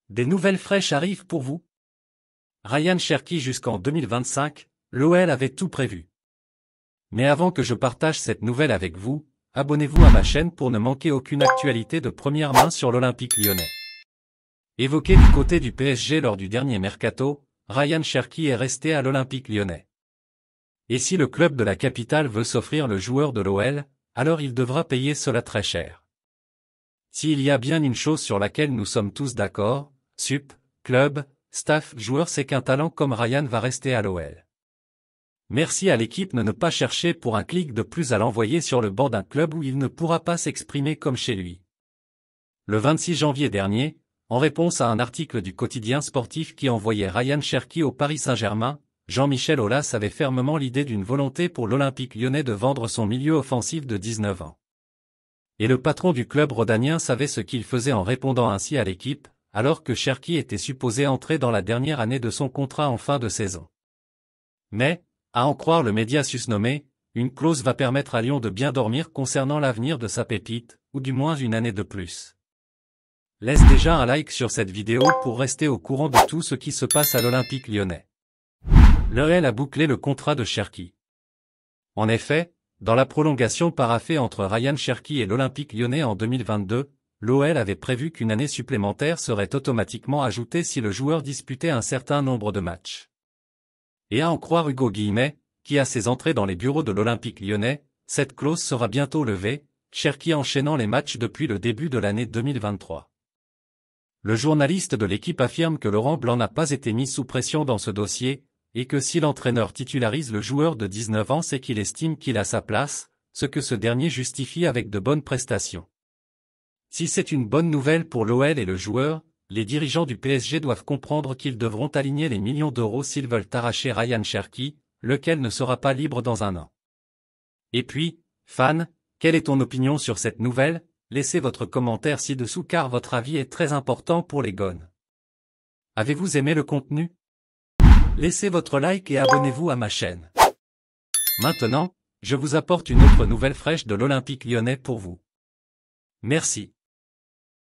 Des nouvelles fraîches arrivent pour vous. Ryan Cherki jusqu'en 2025, l'OL avait tout prévu. Mais avant que je partage cette nouvelle avec vous, abonnez-vous à ma chaîne pour ne manquer aucune actualité de première main sur l'Olympique lyonnais. Évoqué du côté du PSG lors du dernier mercato, Ryan Cherki est resté à l'Olympique lyonnais. Et si le club de la capitale veut s'offrir le joueur de l'OL, alors il devra payer cela très cher. S'il y a bien une chose sur laquelle nous sommes tous d'accord, sup, club, staff, joueur, c'est qu'un talent comme Ryan va rester à l'OL. Merci à l'équipe de ne pas chercher pour un clic de plus à l'envoyer sur le banc d'un club où il ne pourra pas s'exprimer comme chez lui. Le 26 janvier dernier, en réponse à un article du quotidien sportif qui envoyait Ryan Cherki au Paris Saint-Germain, Jean-Michel Aulas avait fermement l'idée d'une volonté pour l'Olympique lyonnais de vendre son milieu offensif de 19 ans. Et le patron du club rhodanien savait ce qu'il faisait en répondant ainsi à l'équipe, alors que Cherki était supposé entrer dans la dernière année de son contrat en fin de saison. Mais, à en croire le média susnommé, une clause va permettre à Lyon de bien dormir concernant l'avenir de sa pépite, ou du moins une année de plus. Laisse déjà un like sur cette vidéo pour rester au courant de tout ce qui se passe à l'Olympique lyonnais. L'OL a bouclé le contrat de Cherki. En effet, dans la prolongation paraphée entre Ryan Cherki et l'Olympique lyonnais en 2022, l'OL avait prévu qu'une année supplémentaire serait automatiquement ajoutée si le joueur disputait un certain nombre de matchs. Et à en croire Hugo Guillemette, qui a ses entrées dans les bureaux de l'Olympique lyonnais, cette clause sera bientôt levée, Cherki enchaînant les matchs depuis le début de l'année 2023. Le journaliste de l'équipe affirme que Laurent Blanc n'a pas été mis sous pression dans ce dossier, et que si l'entraîneur titularise le joueur de 19 ans, c'est qu'il estime qu'il a sa place, ce que ce dernier justifie avec de bonnes prestations. Si c'est une bonne nouvelle pour l'OL et le joueur, les dirigeants du PSG doivent comprendre qu'ils devront aligner les millions d'euros s'ils veulent arracher Ryan Cherki, lequel ne sera pas libre dans un an. Et puis, fan, quelle est ton opinion sur cette nouvelle? Laissez votre commentaire ci-dessous car votre avis est très important pour les gones. Avez-vous aimé le contenu? Laissez votre like et abonnez-vous à ma chaîne. Maintenant, je vous apporte une autre nouvelle fraîche de l'Olympique lyonnais pour vous. Merci.